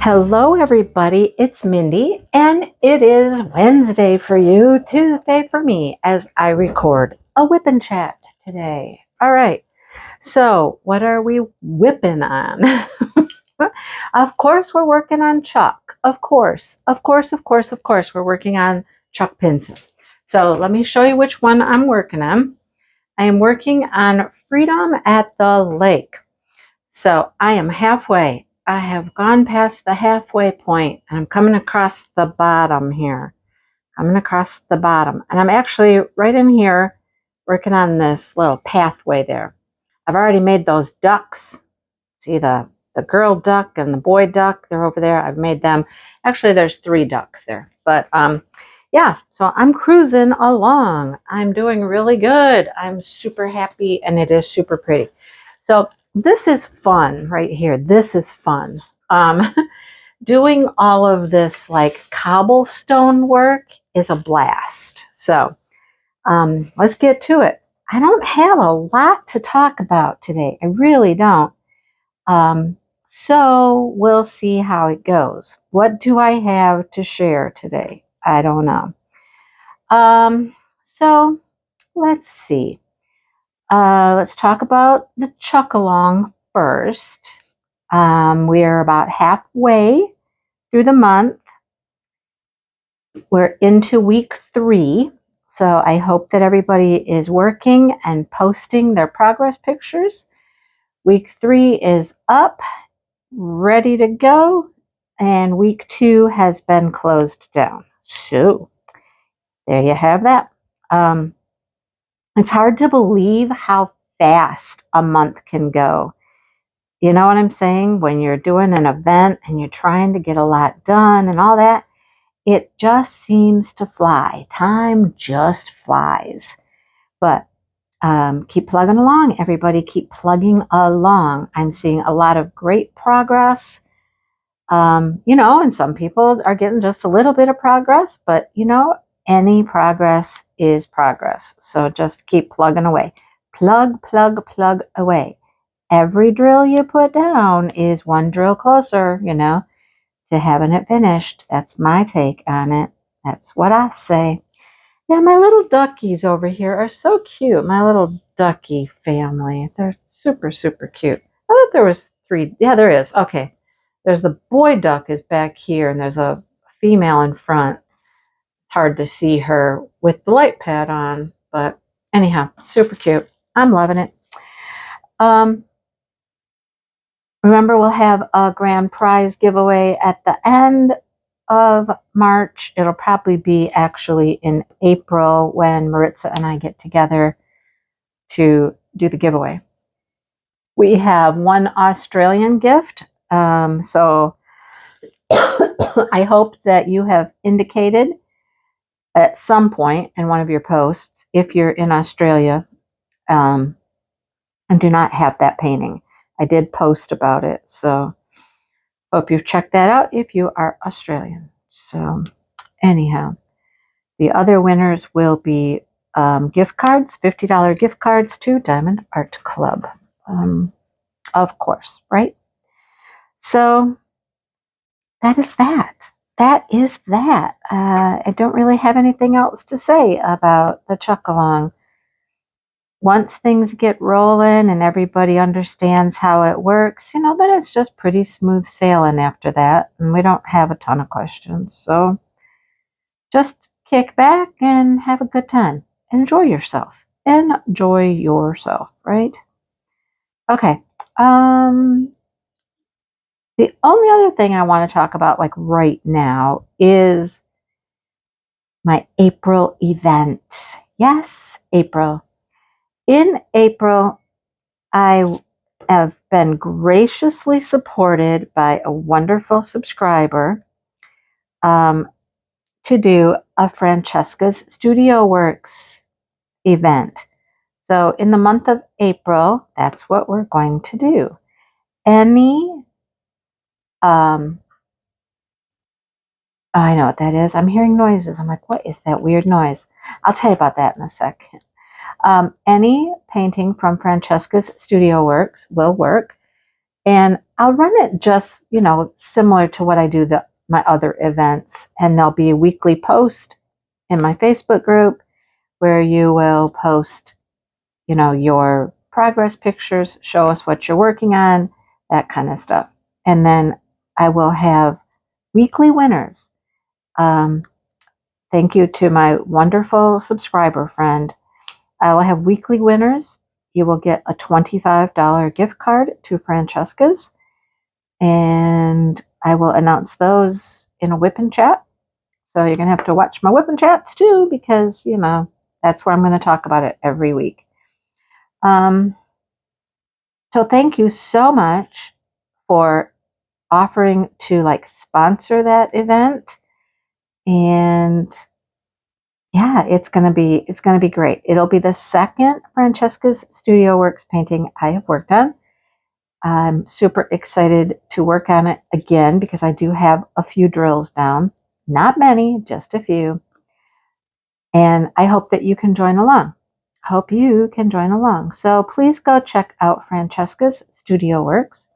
Hello, everybody. It's Mindy, and it is Wednesday for you, Tuesday for me, as I record a whip and chat today. All right. So, what are we whipping on? Of course, we're working on chalk. Of course, we're working on chalk pencil. So, let me show you which one I'm working on. I am working on Freedom at the Lake. So, I am halfway. I have gone past the halfway point and I'm coming across the bottom here. Coming across the bottom. And I'm actually right in here working on this little pathway there. I've already made those ducks. See the girl duck and the boy duck, they're over there. I've made them. Actually, there's 3 ducks there. But yeah, so I'm cruising along. I'm doing really good. I'm super happy and it is super pretty. So this is fun right here. This is fun. Doing all of this like cobblestone work is a blast. So let's get to it. I don't have a lot to talk about today. I really don't. So we'll see how it goes. What do I have to share today? I don't know. So let's see. Let's talk about the chuck-along first. We're about halfway through the month. We're into week 3. So I hope that everybody is working and posting their progress pictures. Week 3 is up, ready to go, and week 2 has been closed down. So there you have that. It's hard to believe how fast a month can go. You know what I'm saying? When you're doing an event and you're trying to get a lot done and all that, it just seems to fly. Time just flies. But keep plugging along, everybody. Keep plugging along. I'm seeing a lot of great progress. And some people are getting just a little bit of progress, but any progress is progress. So just keep plugging away. Plug away. Every drill you put down is one drill closer, to having it finished. That's my take on it. That's what I say. Yeah, my little duckies over here are so cute. My little ducky family. They're super, super cute. I thought there was 3. Yeah, there is. Okay. There's the boy duck is back here, and there's a female in front. It's hard to see her with the light pad on, but anyhow, super cute. I'm loving it. Remember, we'll have a grand prize giveaway at the end of March. It'll probably be actually in April when Maritza and I get together to do the giveaway. We have one Australian gift. So I hope that you have indicated at some point in one of your posts if you're in Australia and do not have that painting. I did post about it, so hope you've checked that out if you are Australian. So anyhow, the other winners will be gift cards, $50 gift cards to Diamond Art Club. Of course, right? So that is that. That is that. I don't really have anything else to say about the chuck-along. Once things get rolling and everybody understands how it works, then it's just pretty smooth sailing after that. And we don't have a ton of questions. So just kick back and have a good time. Enjoy yourself. Enjoy yourself, right? Okay. The only other thing I want to talk about like right now is my April event. Yes, April. In April, I have been graciously supported by a wonderful subscriber to do a Francesca's Studio Works event. So in the month of April, that's what we're going to do. I know what that is. I'm hearing noises. I'm like, what is that weird noise? I'll tell you about that in a second. Any painting from Francesca's Studio Works will work. And I'll run it just, similar to what I do my other events. And there'll be a weekly post in my Facebook group where you will post, your progress pictures, show us what you're working on, that kind of stuff. And then I will have weekly winners. Thank you to my wonderful subscriber friend. I will have weekly winners. You will get a $25 gift card to Francesca's, and I will announce those in a WIP and chat. So you're going to have to watch my WIP and chats too, because, that's where I'm going to talk about it every week. So thank you so much for offering to sponsor that event. And yeah, it's going to be great. It'll be the second Francesca's Studio Works painting I have worked on. I'm super excited to work on it again because I do have a few drills down. Not many, just a few. And I hope that you can join along. Hope you can join along. So please go check out Francesca's Studio Works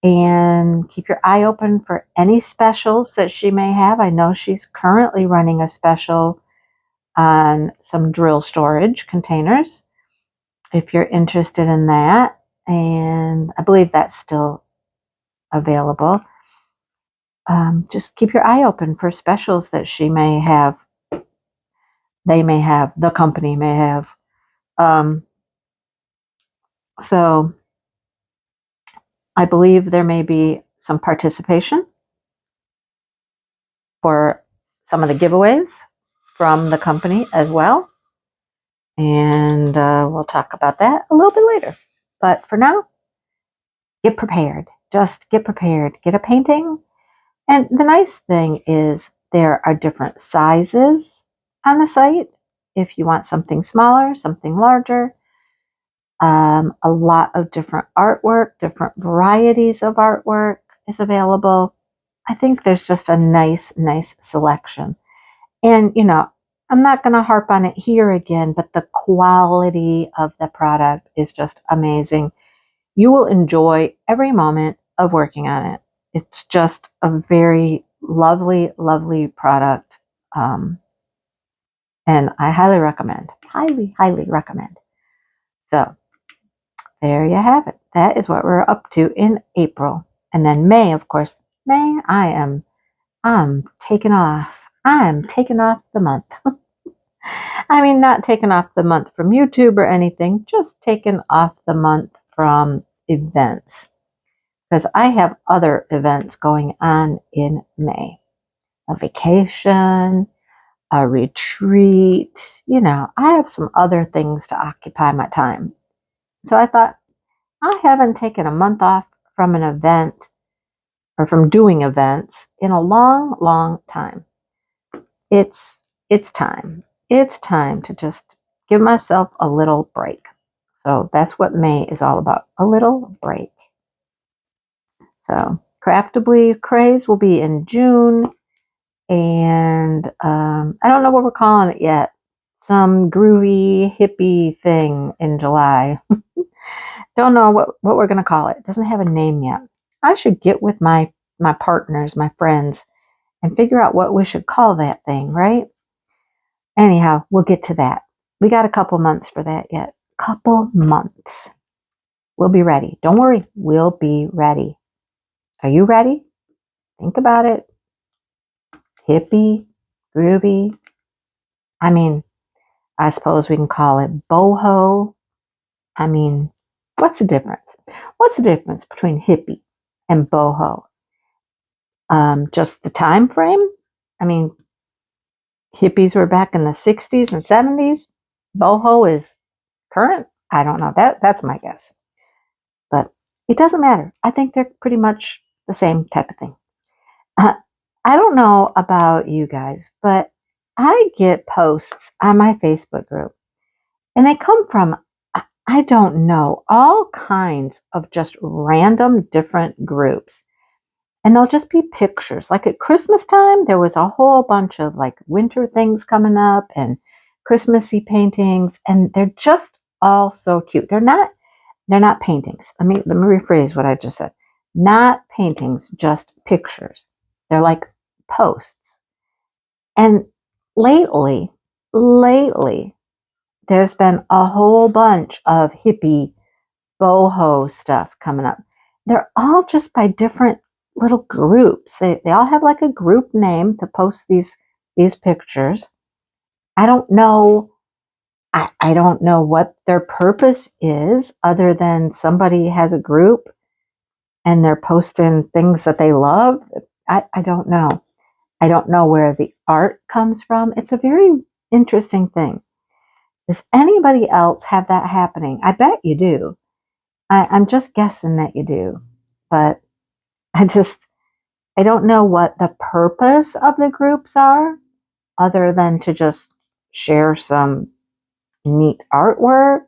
and keep your eye open for any specials that she may have. I know she's currently running a special on some drill storage containers, if you're interested in that. And I believe that's still available. Just keep your eye open for specials that she may have. They may have, the company may have. So I believe there may be some participation for some of the giveaways from the company as well. And we'll talk about that a little bit later. But for now, get prepared. Just get prepared. Get a painting. And the nice thing is there are different sizes on the site. If you want something smaller, something larger, a lot of different artwork, different varieties of artwork is available. I think there's just a nice selection. And, I'm not going to harp on it here again, but the quality of the product is just amazing. You will enjoy every moment of working on it. It's just a very lovely, lovely product. And I highly recommend. Highly Recommend. So there you have it. That is what we're up to in April. And then May, of course. May, I'm taking off. I'm taking off the month. I mean, not taking off the month from YouTube or anything, just taking off the month from events. Because I have other events going on in May. A vacation, a retreat, I have some other things to occupy my time. So I thought, I haven't taken a month off from an event or from doing events in a long time. It's time. It's time to just give myself a little break. So that's what May is all about, a little break. So Craftably Craze will be in June. And I don't know what we're calling it yet. Some groovy, hippie thing in July. Don't know what we're going to call it. It doesn't have a name yet. I should get with my partners, my friends, and figure out what we should call that thing, right? Anyhow, we'll get to that. We got a couple months for that yet. Couple months. We'll be ready. Don't worry. We'll be ready. Are you ready? Think about it. Hippie, groovy. I mean, I suppose we can call it boho. I mean, what's the difference? What's the difference between hippie and boho? Just the time frame? I mean, hippies were back in the 60s and 70s. Boho is current. I don't know. That's my guess. But it doesn't matter. I think they're pretty much the same type of thing. I don't know about you guys, but I get posts on my Facebook group, and they come from, I don't know, all kinds of just random different groups. And they'll just be pictures. Like at Christmas time, there was a whole bunch of winter things coming up and Christmassy paintings, and they're just all so cute. They're not They're not paintings. Let me rephrase what I just said. Not paintings, just pictures. They're like posts. And lately, there's been a whole bunch of hippie boho stuff coming up. They're all just by different little groups. They all have like a group name to post these pictures. I don't know. I don't know what their purpose is other than somebody has a group and they're posting things that they love. I don't know. I don't know where the art comes from. It's a very interesting thing. Does anybody else have that happening? I bet you do. I'm just guessing that you do. But I don't know what the purpose of the groups are other than to just share some neat artwork.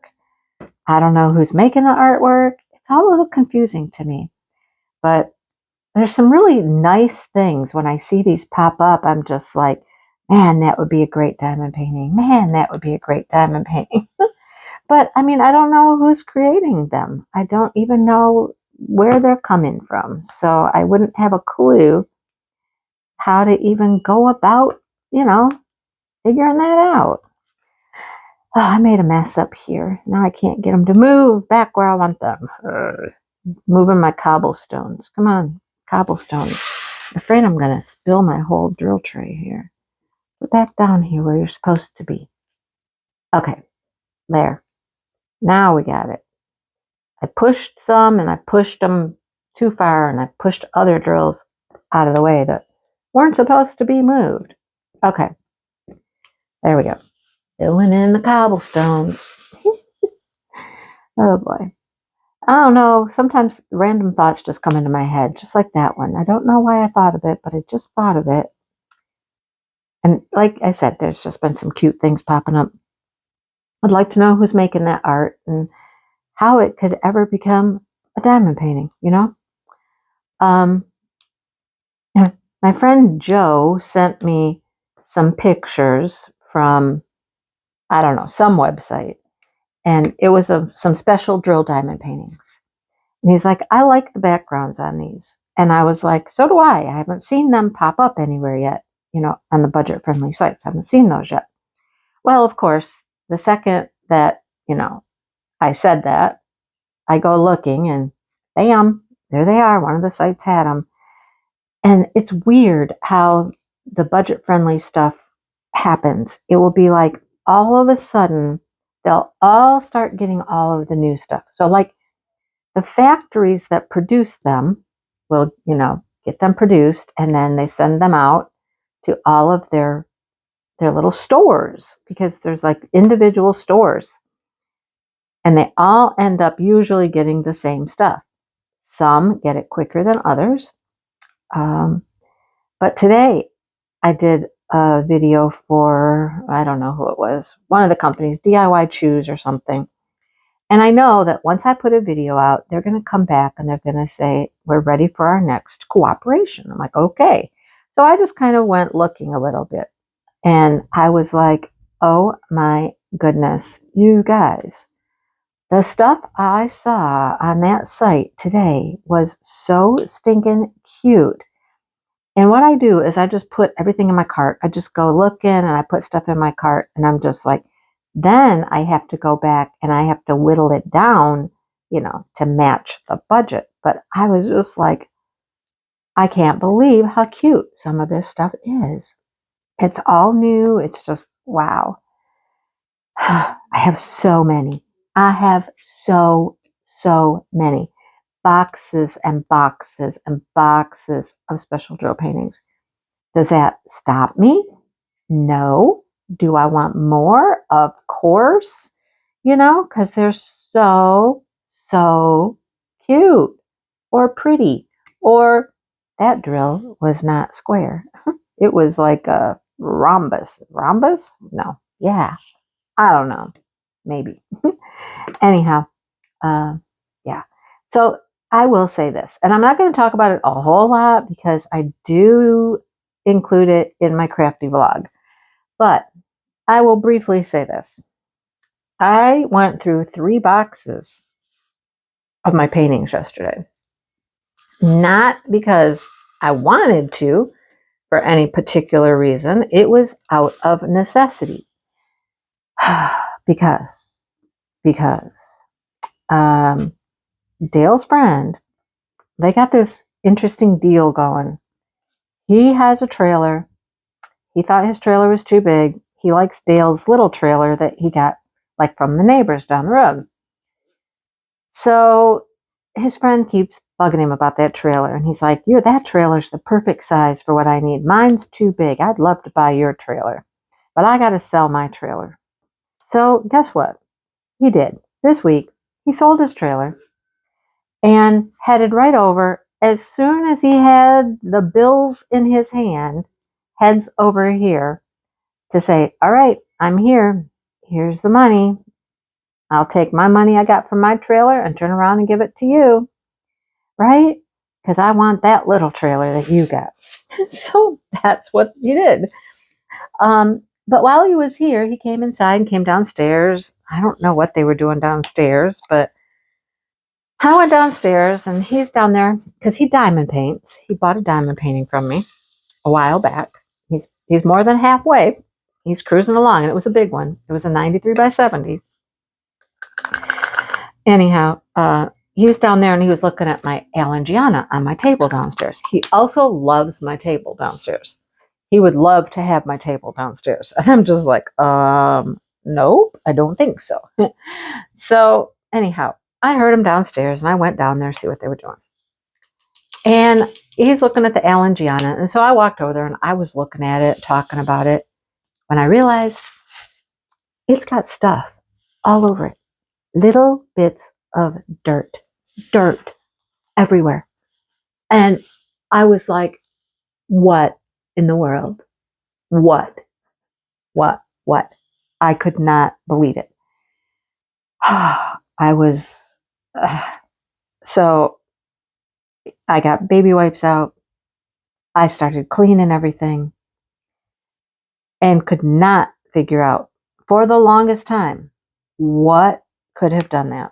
I don't know who's making the artwork. It's all a little confusing to me. But there's some really nice things when I see these pop up. I'm just like, man, that would be a great diamond painting. Man, that would be a great diamond painting. But I mean, I don't know who's creating them. I don't even know where they're coming from. So I wouldn't have a clue how to even go about, figuring that out. Oh, I made a mess up here. Now I can't get them to move back where I want them. Moving my cobblestones. Come on, cobblestones. I'm afraid I'm going to spill my whole drill tray here. Put that down here where you're supposed to be. Okay, there. Now we got it. I pushed some and I pushed them too far and I pushed other drills out of the way that weren't supposed to be moved. Okay, there we go. Filling in the cobblestones. Oh boy. I don't know. Sometimes random thoughts just come into my head, just like that one. I don't know why I thought of it, but I just thought of it. And like I said, there's just been some cute things popping up. I'd like to know who's making that art and how it could ever become a diamond painting, My friend Joe sent me some pictures from, I don't know, some website. And it was of some special drill diamond paintings. And he's like, I like the backgrounds on these. And I was like, so do I. I haven't seen them pop up anywhere yet, on the budget-friendly sites. I haven't seen those yet. Well, of course, the second that, I said that, I go looking and bam, there they are. One of the sites had them. And it's weird how the budget-friendly stuff happens. It will be like all of a sudden, they'll all start getting all of the new stuff. So like the factories that produce them will, get them produced and then they send them out to all of their little stores because there's like individual stores and they all end up usually getting the same stuff. Some get it quicker than others. But today I did a video for, I don't know who it was, one of the companies, DIY Choose or something. And I know that once I put a video out, they're going to come back and they're going to say, we're ready for our next cooperation. I'm like, okay. So I just kind of went looking a little bit. And I was like, oh my goodness, you guys. The stuff I saw on that site today was so stinking cute. And what I do is I just put everything in my cart. I just go looking and I put stuff in my cart and I'm just like, then I have to go back and I have to whittle it down, to match the budget. But I was just like, I can't believe how cute some of this stuff is. It's all new. It's just, wow. I have so many. I have so many boxes and boxes and boxes of special drill paintings. Does that stop me? No. Do I want more? Of course. Because they're so cute or pretty. Or that drill was not square. It was like a rhombus. Rhombus? No. Yeah. I don't know. Maybe. Anyhow, yeah. So I will say this, and I'm not going to talk about it a whole lot because I do include it in my crafty vlog. But I will briefly say this. I went through 3 boxes of my paintings yesterday. Not because I wanted to for any particular reason. It was out of necessity. because Dale's friend, they got this interesting deal going. He has a trailer. He thought his trailer was too big. He likes Dale's little trailer that he got like from the neighbors down the road. So his friend keeps bugging him about that trailer. And he's like, that trailer's the perfect size for what I need. Mine's too big. I'd love to buy your trailer, but I got to sell my trailer. So guess what? He did. This week, he sold his trailer and headed right over. As soon as he had the bills in his hand, heads over here to say, all right, I'm here. Here's the money. I'll take my money I got from my trailer and turn around and give it to you. Right? Because I want that little trailer that you got. So that's what he did. But while he was here, he came inside and came downstairs. I don't know what they were doing downstairs, but I went downstairs and he's down there because he diamond paints. He bought a diamond painting from me a while back. He's more than halfway. He's cruising along, and it was a big one. It was a 93 by 70. Anyhow, he was down there and he was looking at my Alangiana on my table downstairs. He also loves my table downstairs. He would love to have my table downstairs. And I'm just like, no, I don't think so. So anyhow, I heard him downstairs and I went down there to see what they were doing. And he's looking at the Alangiana. And so I walked over there and I was looking at it, talking about it, when I realized it's got stuff all over it. Little bits of dirt everywhere. And I was like, what in the world? What? I could not believe it. I was, so I got baby wipes out. I started cleaning everything and could not figure out for the longest time what could have done that.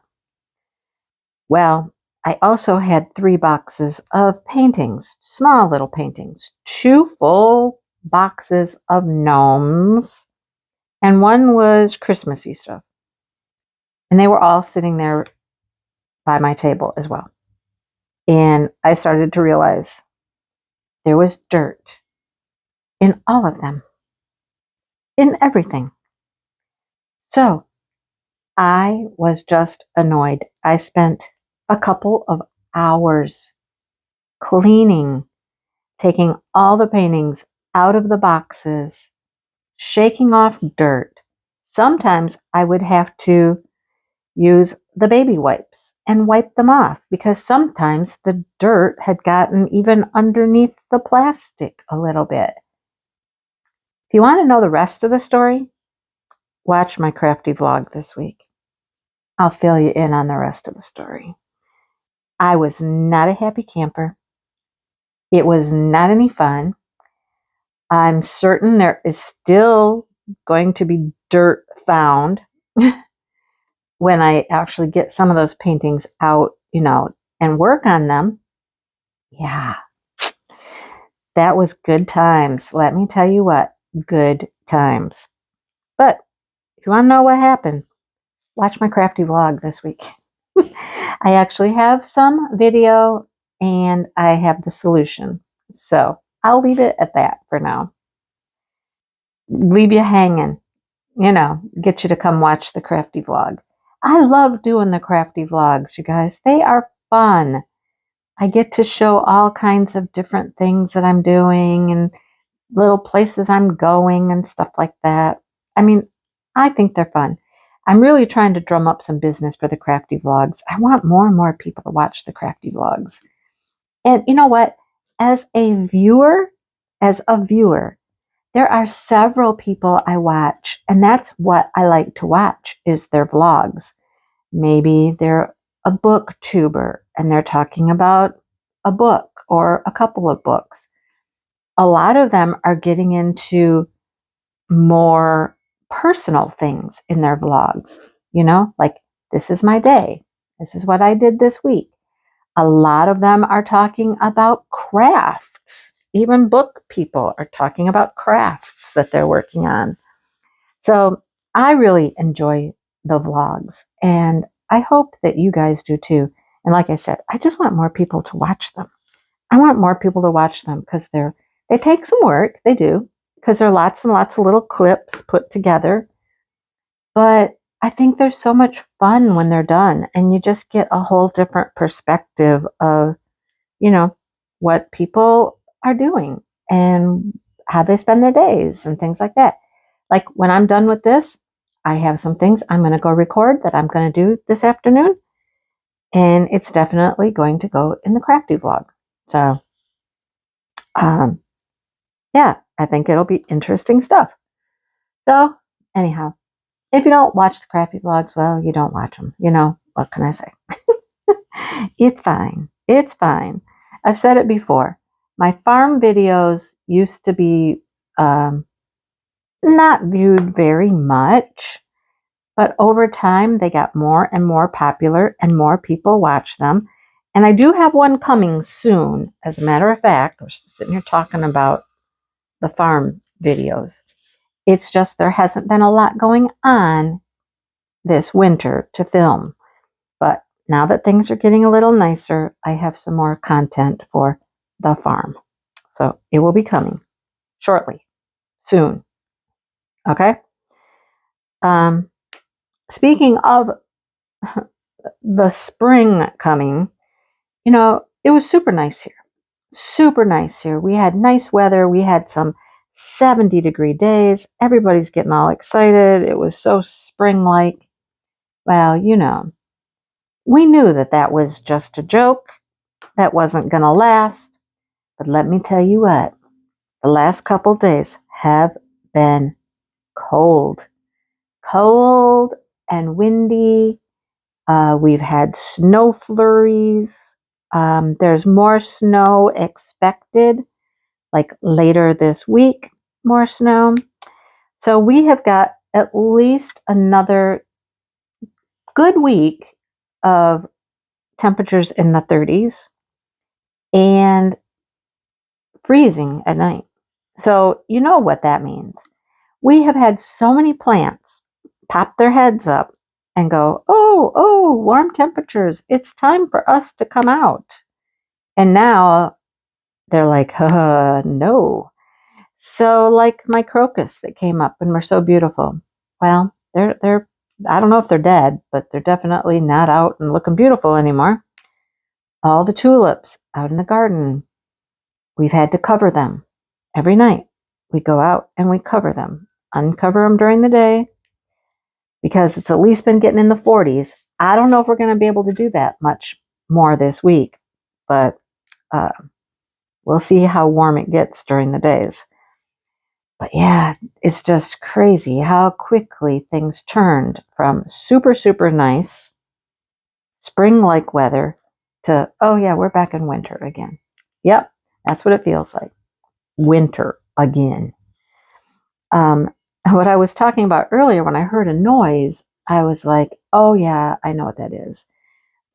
Well, I also had 3 boxes of paintings, small little paintings, 2 full boxes of gnomes, and 1 was Christmassy stuff. And they were all sitting there by my table as well. And I started to realize there was dirt in all of them, in everything. So I was just annoyed. I spent a couple of hours cleaning, taking all the paintings out of the boxes, shaking off dirt. Sometimes I would have to use the baby wipes and wipe them off because sometimes the dirt had gotten even underneath the plastic a little bit. If you want to know the rest of the story, watch my crafty vlog this week. I'll fill you in on the rest of the story. I was not a happy camper. It was not any fun. I'm certain there is still going to be dirt found when I actually get some of those paintings out, and work on them. Yeah, that was good times. Let me tell you what, good times. But if you want to know what happened, watch my crafty vlog this week. I actually have some video and I have the solution. So I'll leave it at that for now. Leave you hanging, get you to come watch the crafty vlog. I love doing the crafty vlogs, you guys. They are fun. I get to show all kinds of different things that I'm doing and little places I'm going and stuff like that. I mean, I think they're fun. I'm really trying to drum up some business for the crafty vlogs. I want more and more people to watch the crafty vlogs. And you know what? As a viewer, there are several people I watch, and that's what I like to watch is their vlogs. Maybe they're a booktuber and they're talking about a book or a couple of books. A lot of them are getting into more personal things in their vlogs, like this is my day This is what I did this week. A lot of them are talking about crafts. Even book people are talking about crafts that they're working on. So I really enjoy the vlogs, and I hope that you guys do too. And like I said, I just want more people to watch them. I want more people to watch them because they take some work. They do, because there are lots and lots of little clips put together. But I think there's so much fun when they're done, and you just get a whole different perspective of, what people are doing and how they spend their days and things like that. Like when I'm done with this, I have some things I'm going to go record that I'm going to do this afternoon. And it's definitely going to go in the crafty vlog. So, yeah, I think it'll be interesting stuff. So, anyhow, if you don't watch the crafty vlogs, well, you don't watch them. What can I say? It's fine. It's fine. I've said it before. My farm videos used to be not viewed very much, but over time they got more and more popular and more people watch them. And I do have one coming soon. As a matter of fact, we're sitting here talking about the farm videos. It's just there hasn't been a lot going on this winter to film. But now that things are getting a little nicer, I have some more content for the farm. So it will be coming shortly, soon. Okay? Speaking of the spring coming, it was super nice here. Super nice here. We had nice weather. We had some 70-degree days. Everybody's getting all excited. It was so spring-like. Well, we knew that was just a joke. That wasn't going to last. But let me tell you what, the last couple days have been cold. Cold and windy. We've had snow flurries. There's more snow expected, like later this week, more snow. So we have got at least another good week of temperatures in the 30s and freezing at night. So you know what that means. We have had so many plants pop their heads up and go, oh, warm temperatures. It's time for us to come out. And now they're like, no. So like my crocus that came up and were so beautiful. Well, they're I don't know if they're dead, but they're definitely not out and looking beautiful anymore. All the tulips out in the garden, we've had to cover them every night. We go out and we cover them, uncover them during the day, because it's at least been getting in the 40s. I don't know if we're going to be able to do that much more this week, but we'll see how warm it gets during the days. But yeah, it's just crazy how quickly things turned from super, super nice spring-like weather to, oh yeah, we're back in winter again. Yep, that's what it feels like. Winter again. What I was talking about earlier, when I heard a noise, I was like, oh yeah, I know what that is.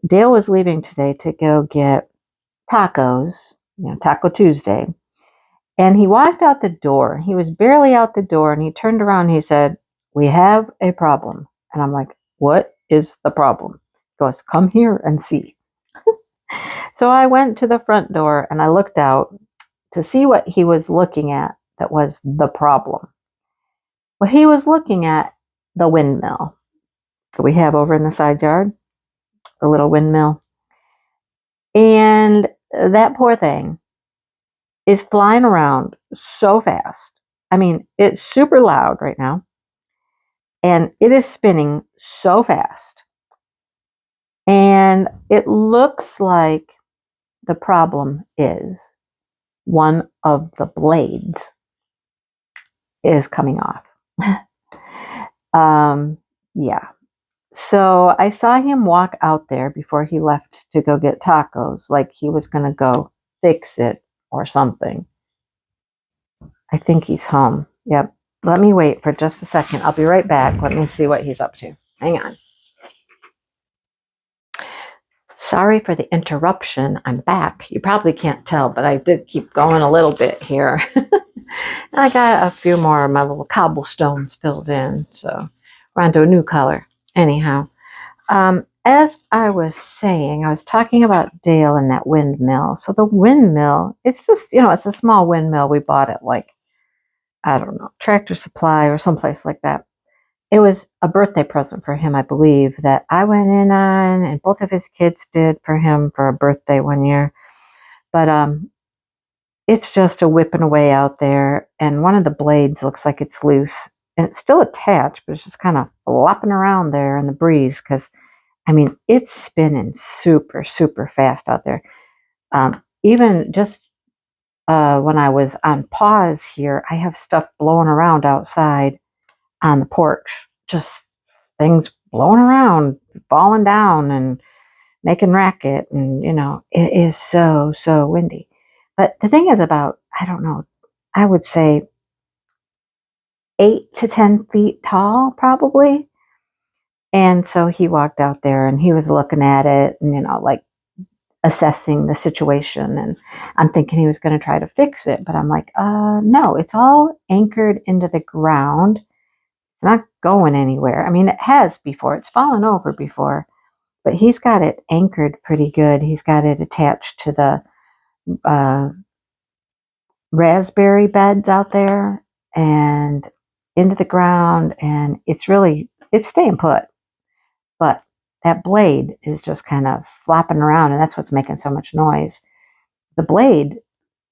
Dale was leaving today to go get tacos, Taco Tuesday. And he walked out the door. He was barely out the door, and he turned around and he said, we have a problem. And I'm like, what is the problem? He goes, come here and see. So I went to the front door and I looked out to see what he was looking at that was the problem. Well, he was looking at the windmill. So we have over in the side yard, the little windmill. And that poor thing is flying around so fast. I mean, it's super loud right now. And it is spinning so fast. And it looks like the problem is one of the blades is coming off. Yeah. So I saw him walk out there before he left to go get tacos, like he was going to go fix it or something. I think he's home. Yep. Let me wait for just a second. I'll be right back. Let me see what he's up to. Hang on. Sorry for the interruption. I'm back. You probably can't tell, but I did keep going a little bit here. I got a few more of my little cobblestones filled in, so we're on to a new color. Anyhow, as I was saying, I was talking about Dale and that windmill. So the windmill, it's just, it's a small windmill we bought at, like, I don't know, Tractor Supply or someplace like that. It was a birthday present for him, I believe, that I went in on, and both of his kids did for him for a birthday one year. But it's just a whipping away out there, and one of the blades looks like it's loose, and it's still attached, but it's just kind of flopping around there in the breeze because, I mean, it's spinning super, super fast out there. Even just when I was on pause here, I have stuff blowing around outside on the porch, just things blowing around, falling down and making racket. And, it is so, so windy. But the thing is about, I don't know, I would say 8 to 10 feet tall, probably. And so he walked out there and he was looking at it and, like assessing the situation. And I'm thinking he was going to try to fix it. But I'm like, no, it's all anchored into the ground. It's not going anywhere. I mean, it has before. It's fallen over before. But he's got it anchored pretty good. He's got it attached to the raspberry beds out there and into the ground. And it's staying put. But that blade is just kind of flopping around, and that's what's making so much noise. The blade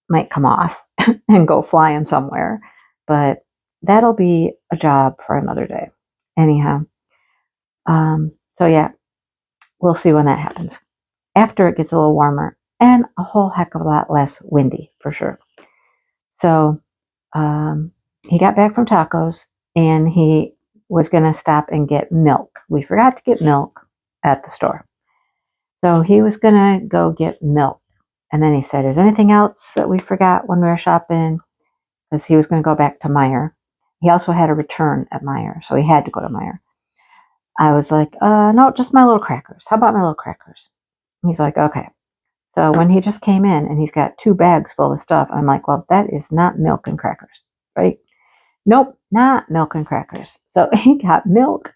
might come off and go flying somewhere, but that'll be a job for another day. Anyhow, so yeah, we'll see when that happens. After it gets a little warmer and a whole heck of a lot less windy, for sure. So he got back from tacos, and he was going to stop and get milk. We forgot to get milk at the store. So he was going to go get milk. And then he said, is there anything else that we forgot when we were shopping? Because he was going to go back to Meijer. He also had a return at Meijer, so he had to go to Meijer. I was like, no, just my little crackers. How about my little crackers? He's like, okay. So when he just came in and he's got 2 bags full of stuff, I'm like, well, that is not milk and crackers, right? Nope, not milk and crackers. So he got milk.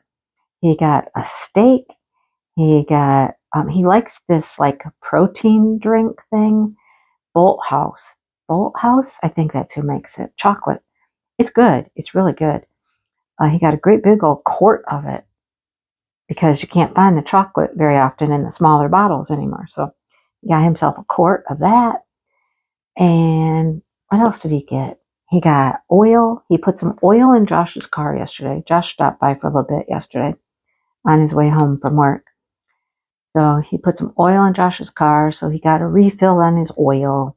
He got a steak. He got, he likes this like protein drink thing. Bolt House. Bolt House? I think that's who makes it. Chocolate. It's good. It's really good. He got a great big old quart of it because you can't find the chocolate very often in the smaller bottles anymore. So he got himself a quart of that. And what else did he get? He got oil. He put some oil in Josh's car yesterday. Josh stopped by for a little bit yesterday on his way home from work. So he put some oil in Josh's car, so he got a refill on his oil.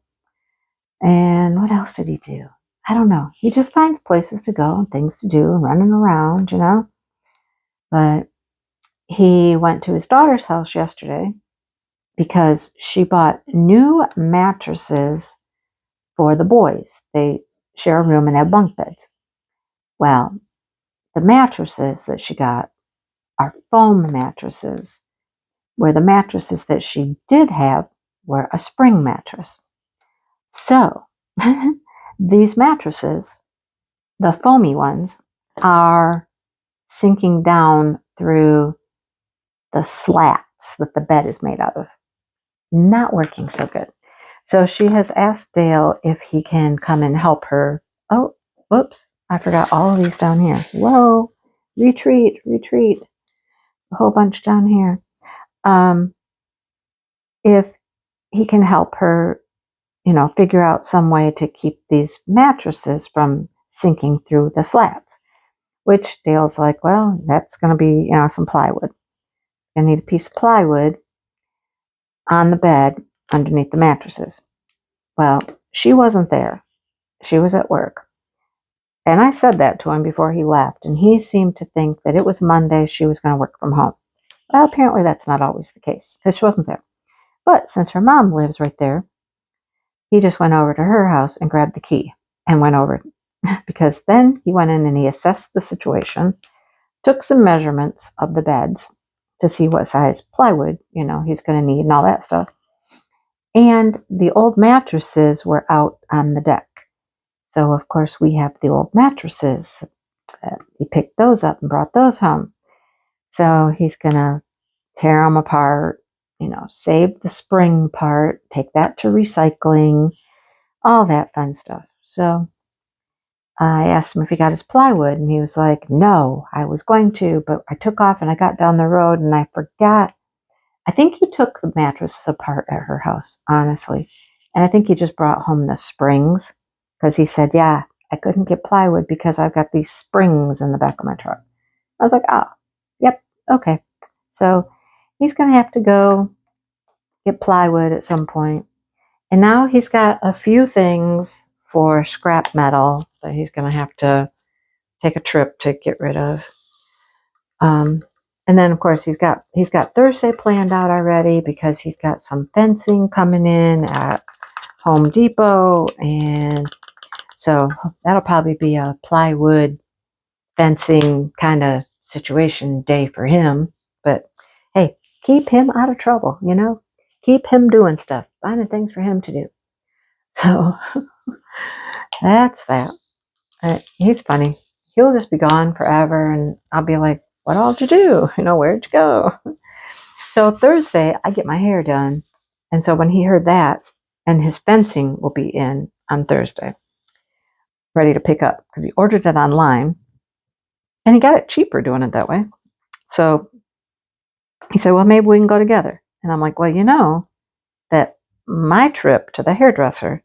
And what else did he do? I don't know. He just finds places to go and things to do and running around, But he went to his daughter's house yesterday because she bought new mattresses for the boys. They share a room and have bunk beds. Well, the mattresses that she got are foam mattresses, where the mattresses that she did have were a spring mattress. So, these mattresses, the foamy ones, are sinking down through the slats that the bed is made out of. Not working so good. So she has asked Dale if he can come and help her. Oh, whoops. I forgot all of these down here. Whoa. Retreat. A whole bunch down here. If he can help her, figure out some way to keep these mattresses from sinking through the slats. Which Dale's like, well, that's going to be, some plywood. I need a piece of plywood on the bed underneath the mattresses. Well, she wasn't there. She was at work. And I said that to him before he left, and he seemed to think that it was Monday she was going to work from home. Well, apparently that's not always the case, because she wasn't there. But since her mom lives right there, he just went over to her house and grabbed the key and went over. Because then he went in and he assessed the situation, took some measurements of the beds to see what size plywood, he's going to need and all that stuff. And the old mattresses were out on the deck. So, of course, we have the old mattresses. He picked those up and brought those home. So he's going to tear them apart, save the spring part, take that to recycling, all that fun stuff. So I asked him if he got his plywood, and he was like, no, I was going to, but I took off and I got down the road and I forgot. I think he took the mattresses apart at her house, honestly. And I think he just brought home the springs because he said, yeah, I couldn't get plywood because I've got these springs in the back of my truck. I was like, oh, yep, okay. So he's going to have to go get plywood at some point. And now he's got a few things for scrap metal that he's going to have to take a trip to get rid of. And then, of course, he's got Thursday planned out already because he's got some fencing coming in at Home Depot. And so that'll probably be a plywood fencing kind of situation day for him. But hey, keep him out of trouble, Keep him doing stuff, finding things for him to do. So that's that. He's funny. He'll just be gone forever, and I'll be like, what all did you do? Where'd you go? So Thursday, I get my hair done. And so when he heard that, and his fencing will be in on Thursday, ready to pick up, because he ordered it online, and he got it cheaper doing it that way. So he said, well, maybe we can go together. And I'm like, well, that my trip to the hairdresser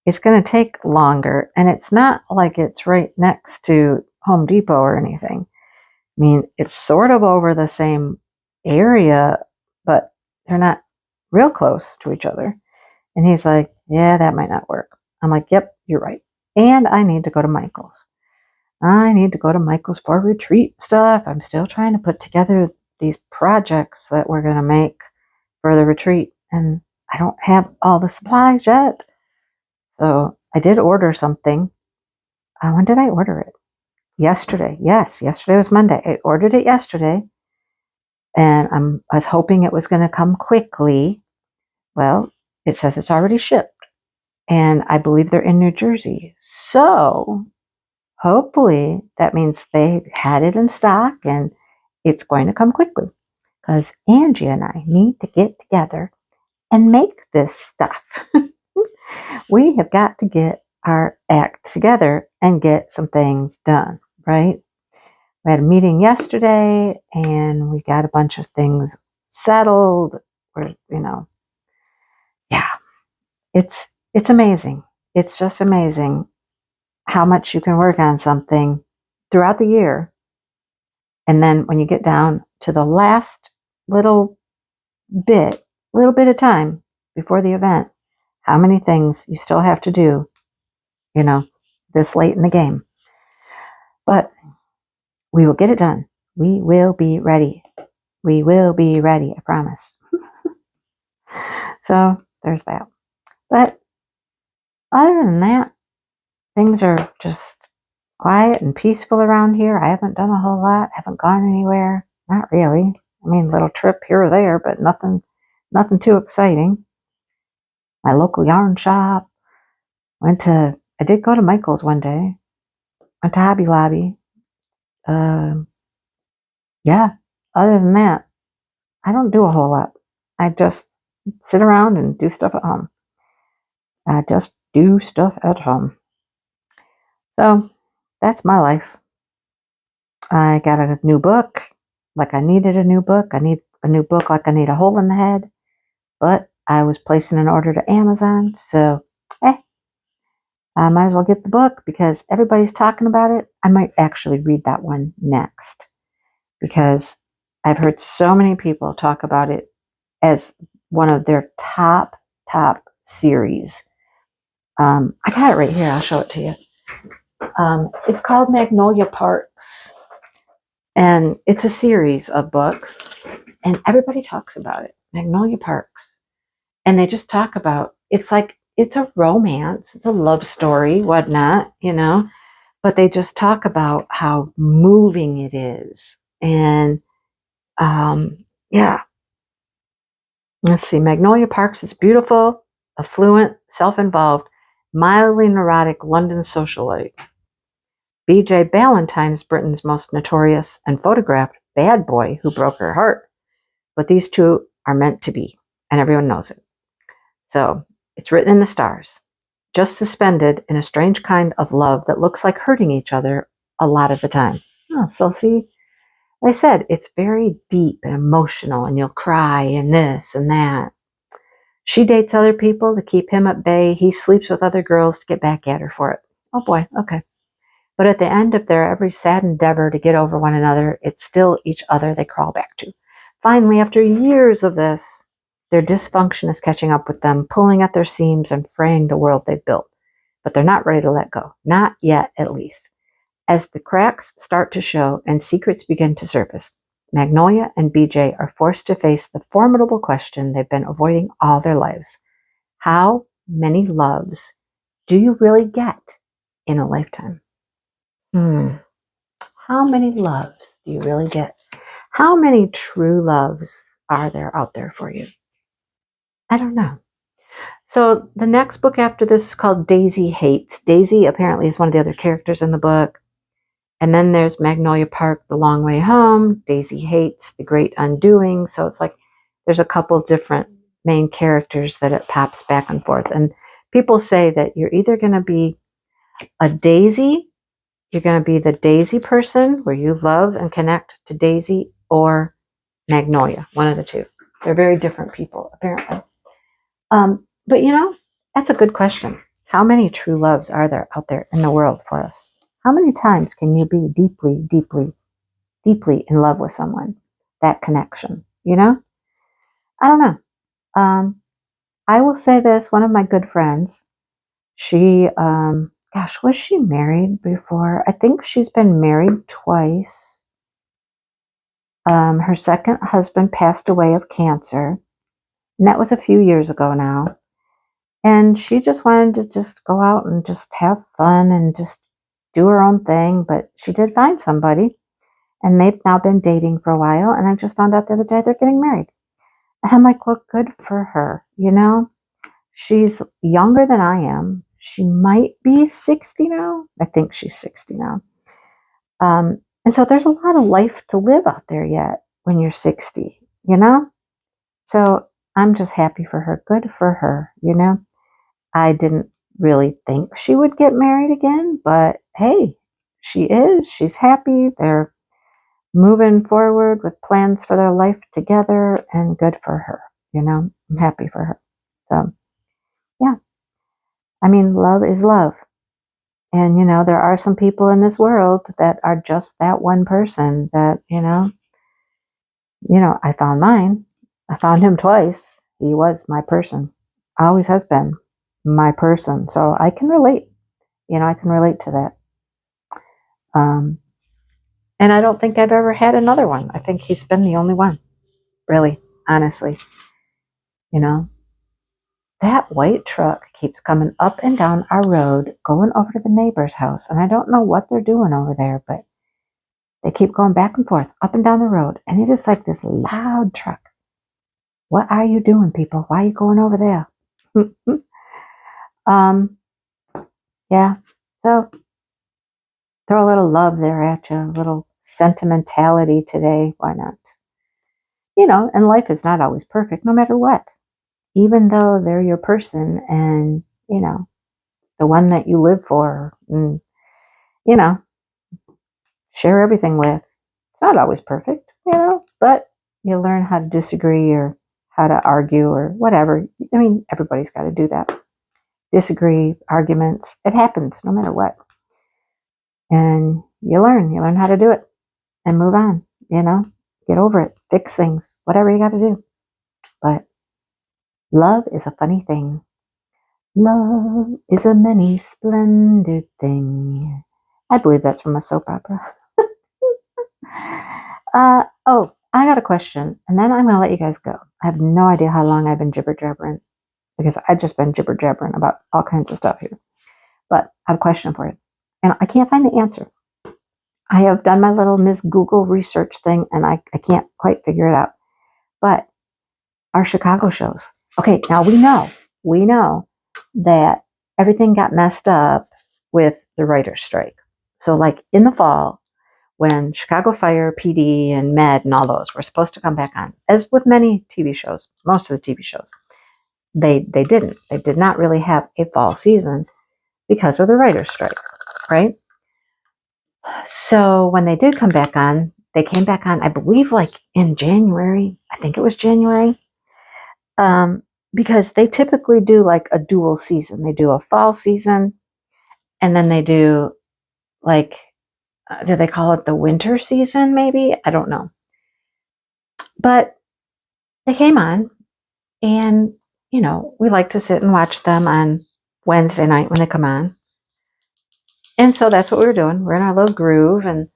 is going to take longer, and it's not like it's right next to Home Depot or anything. I mean, it's sort of over the same area, but they're not real close to each other. And he's like, yeah, that might not work. I'm like, yep, you're right. And I need to go to Michael's. I need to go to Michael's for retreat stuff. I'm still trying to put together these projects that we're going to make for the retreat. And I don't have all the supplies yet. So I did order something. When did I order it? Yesterday. Yes, yesterday was Monday. I ordered it yesterday. And I was hoping it was going to come quickly. Well, it says it's already shipped. And I believe they're in New Jersey. So hopefully that means they had it in stock and it's going to come quickly. Because Angie and I need to get together and make this stuff. We have got to get our act together and get some things done, right? We had a meeting yesterday and we got a bunch of things settled. Yeah, it's amazing. It's just amazing how much you can work on something throughout the year. And then when you get down to the last little bit of time before the event, how many things you still have to do, this late in the game. But we will get it done. We will be ready. We will be ready, I promise. So there's that. But other than that, things are just quiet and peaceful around here. I haven't done a whole lot. Haven't gone anywhere. Not really. I mean, little trip here or there, but nothing too exciting. My local yarn shop. I did go to Michael's one day. Went to Hobby Lobby. Yeah, other than that, I don't do a whole lot. I just sit around and do stuff at home. I just do stuff at home. So that's my life. I got a new book, like I needed a new book. I need a new book like I need a hole in the head. But I was placing an order to Amazon, so I might as well get the book because everybody's talking about it. I might actually read that one next because I've heard so many people talk about it as one of their top series. I got it right here. I'll show it to you. It's called Magnolia Parks, and it's a series of books, and everybody talks about it. Magnolia Parks, and they just talk about it's a romance, it's a love story, whatnot, but they just talk about how moving it is and Yeah. Let's see. Magnolia Parks is beautiful, affluent, self-involved, mildly neurotic London socialite. B.J. Ballantyne is Britain's most notorious and photographed bad boy who broke her heart. But these two are meant to be, and everyone knows it. So it's written in the stars, just suspended in a strange kind of love that looks like hurting each other a lot of the time. Oh, so see, like I said, it's very deep and emotional, and you'll cry and this and that. She dates other people to keep him at bay. He sleeps with other girls to get back at her for it. Oh boy, okay. But at the end of their every sad endeavor to get over one another, it's still each other they crawl back to. Finally, after years of this, their dysfunction is catching up with them, pulling at their seams and fraying the world they've built. But they're not ready to let go. Not yet, at least. As the cracks start to show and secrets begin to surface, Magnolia and BJ are forced to face the formidable question they've been avoiding all their lives. How many loves do you really get in a lifetime? How many loves do you really get? How many true loves are there out there for you? I don't know. So the next book after this is called Daisy Hates. Daisy apparently is one of the other characters in the book. And then there's Magnolia Park, The Long Way Home, Daisy Hates, The Great Undoing. So it's like there's a couple different main characters that it pops back and forth. And people say that you're either going to be a Daisy, you're going to be the Daisy person where you love and connect to Daisy, or Magnolia, one of the two. They're very different people, apparently. But that's a good question. How many true loves are there out there in the world for us? How many times can you be deeply, deeply, deeply in love with someone? That connection, I don't know. I will say this, one of my good friends, she, was she married before? I think she's been married twice. Her second husband passed away of cancer, and that was a few years ago now. And she just wanted to just go out and just have fun and just do her own thing. But she did find somebody, and they've now been dating for a while. And I just found out the other day they're getting married. And I'm like, well, good for her. She's younger than I am. She might be 60 now. I think she's 60 now. And so there's a lot of life to live out there yet when you're 60, So I'm just happy for her. Good for her, I didn't really think she would get married again, but hey, she is. She's happy. They're moving forward with plans for their life together, and good for her. I'm happy for her. So, yeah. I mean, love is love. And, there are some people in this world that are just that one person that, I found mine. I found him twice. He was my person. Always has been my person. So I can relate. I can relate to that. And I don't think I've ever had another one. I think he's been the only one. Really, honestly. That white truck keeps coming up and down our road, going over to the neighbor's house. And I don't know what they're doing over there, but they keep going back and forth, up and down the road. And it is like this loud truck. What are you doing, people? Why are you going over there? Yeah. So throw a little love there at you, a little sentimentality today. Why not? And life is not always perfect, no matter what. Even though they're your person and, the one that you live for and, share everything with. It's not always perfect, but you learn how to disagree or how to argue or whatever. I mean, everybody's got to do that. Disagree, arguments, it happens no matter what. And you learn how to do it and move on, get over it, fix things, whatever you got to do. But love is a funny thing. Love is a many splendid thing. I believe that's from a soap opera. I got a question, and then I'm going to let you guys go. I have no idea how long I've been jibber-jabbering, because I've just been jibber-jabbering about all kinds of stuff here. But I have a question for you, and I can't find the answer. I have done my little Miss Google research thing, and I can't quite figure it out. But our Chicago shows. Okay, now we know that everything got messed up with the writer's strike. So like in the fall, when Chicago Fire, PD, and Med and all those were supposed to come back on, as with many TV shows, most of the TV shows, they didn't. They did not really have a fall season because of the writer's strike, right? So when they did come back on, they came back on, I believe, like in January. I think it was January. Because they typically do like a dual season. They do a fall season, and then they do like, do they call it the winter season? Maybe, I don't know. But they came on, and we like to sit and watch them on Wednesday night when they come on. And so that's what we were doing. We're in our little groove, and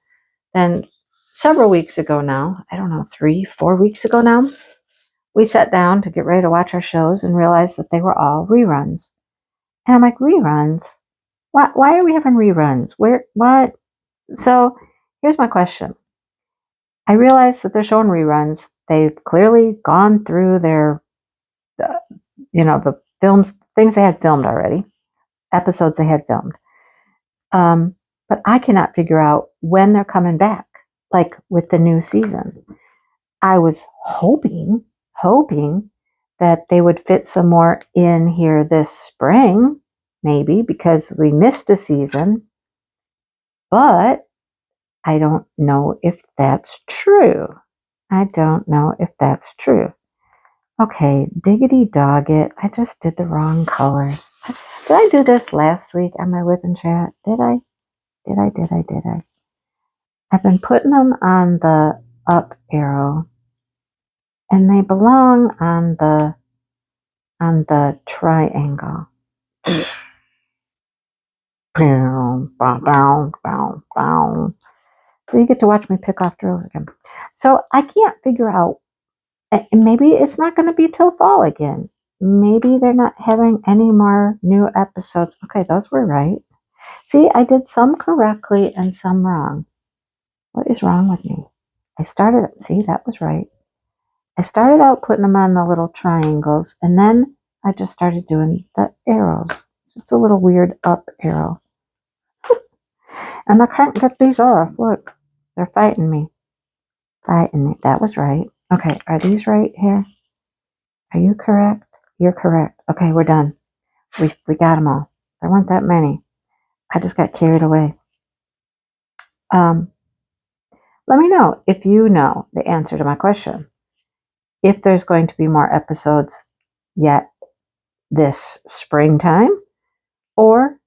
then several weeks ago now, I don't know, 3-4 weeks ago now, we sat down to get ready to watch our shows and realized that they were all reruns. And I'm like, reruns? Why are we having reruns? What? So here's my question. I realize that they're showing reruns. They've clearly gone through their, the films, things they had filmed already, episodes they had filmed. But I cannot figure out when they're coming back, like with the new season. I was hoping that they would fit some more in here this spring, maybe, because we missed a season. But I don't know if that's true. Okay, diggity dog it. I just did the wrong colors. Did I do this last week on my WIP and chat? Did I? I've been putting them on the up arrow, and they belong on the triangle. So you get to watch me pick off drills again. So I can't figure out, and maybe it's not going to be till fall again. Maybe they're not having any more new episodes. Okay, those were right. See, I did some correctly and some wrong. What is wrong with me? See, that was right. I started out putting them on the little triangles, and then I just started doing the arrows. It's just a little weird up arrow. And I can't get these off. Look, they're fighting me. That was right. Okay, are these right here? Are you correct? You're correct. Okay, we're done. We got them all. There weren't that many. I just got carried away. Let me know if you know the answer to my question. If there's going to be more episodes yet this springtime, or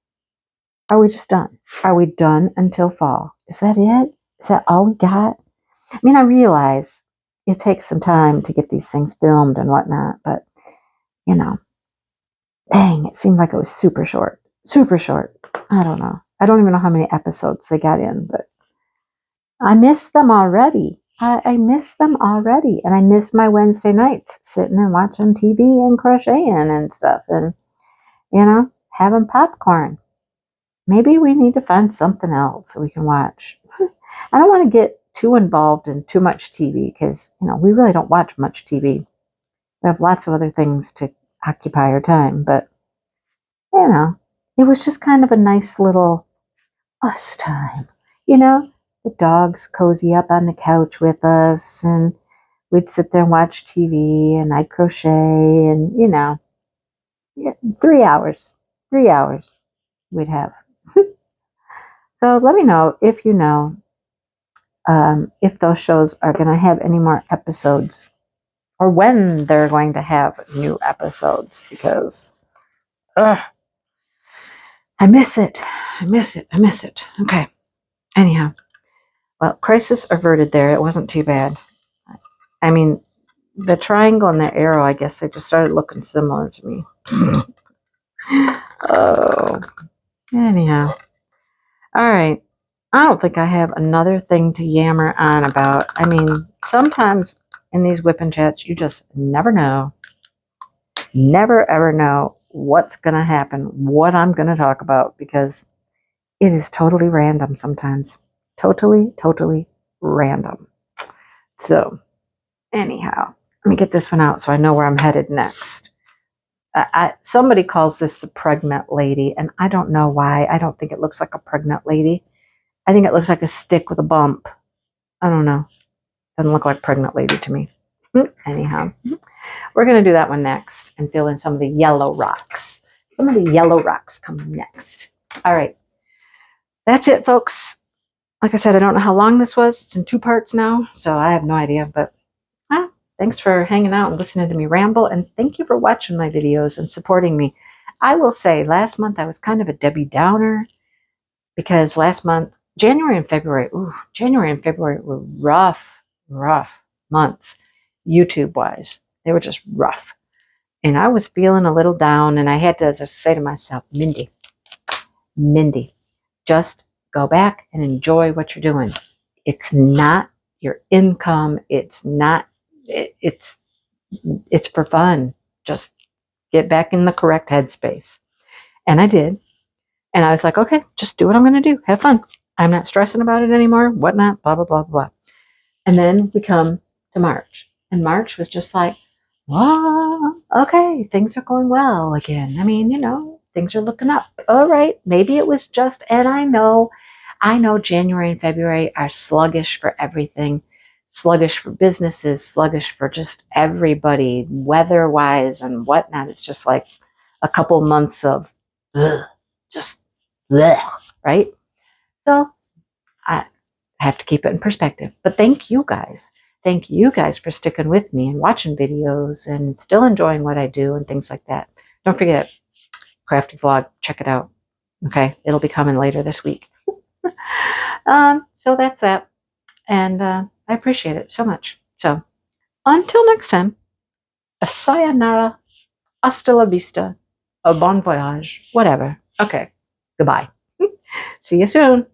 are we just done? Are we done until fall? Is that it? Is that all we got? I mean, I realize it takes some time to get these things filmed and whatnot, but dang, it seemed like it was super short. Super short. I don't know. I don't even know how many episodes they got in, but I miss them already. I miss them already. And I miss my Wednesday nights sitting and watching TV and crocheting and stuff and, having popcorn. Maybe we need to find something else so we can watch. I don't want to get too involved in too much TV because, we really don't watch much TV. We have lots of other things to occupy our time. But, it was just kind of a nice little us time. The dogs cozy up on the couch with us, and we'd sit there and watch TV, and I'd crochet, and 3 hours we'd have. So let me know if you know if those shows are going to have any more episodes, or when they're going to have new episodes, because I miss it. Okay. Anyhow. Well, crisis averted there. It wasn't too bad. I mean, the triangle and the arrow, I guess they just started looking similar to me. Oh, anyhow. All right. I don't think I have another thing to yammer on about. I mean, sometimes in these whipping chats, you just never know. Never, ever know what's going to happen, what I'm going to talk about, because it is totally random sometimes. Totally, totally random. So anyhow, let me get this one out so I know where I'm headed next. Somebody calls this the pregnant lady, and I don't know why. I don't think it looks like a pregnant lady. I think it looks like a stick with a bump. I don't know. Doesn't look like pregnant lady to me. Anyhow, we're going to do that one next and fill in some of the yellow rocks. Some of the yellow rocks come next. All right. That's it, folks. Like I said, I don't know how long this was. It's in 2 parts now, so I have no idea. But thanks for hanging out and listening to me ramble, and thank you for watching my videos and supporting me. I will say, last month I was kind of a Debbie Downer because last month, January and February were rough months, YouTube-wise. They were just rough. And I was feeling a little down, and I had to just say to myself, Mindy, just go back and enjoy what you're doing. It's not your income. It's not, it's for fun. Just get back in the correct headspace. And I did. And I was like, okay, just do what I'm going to do. Have fun. I'm not stressing about it anymore, whatnot, blah, blah, blah, blah. And then we come to March. And March was just like, well, okay, things are going well again. I mean, things are looking up. All right, maybe it was just, and I know January and February are sluggish for everything, sluggish for businesses, sluggish for just everybody, weather-wise and whatnot. It's just like a couple months of just right? So I have to keep it in perspective. But thank you guys. Thank you guys for sticking with me and watching videos and still enjoying what I do and things like that. Don't forget, Crafty Vlog, check it out. Okay, it'll be coming later this week. So that's that. And I appreciate it so much. So until next time, sayonara, hasta la vista, a bon voyage, whatever. Okay, goodbye. See you soon.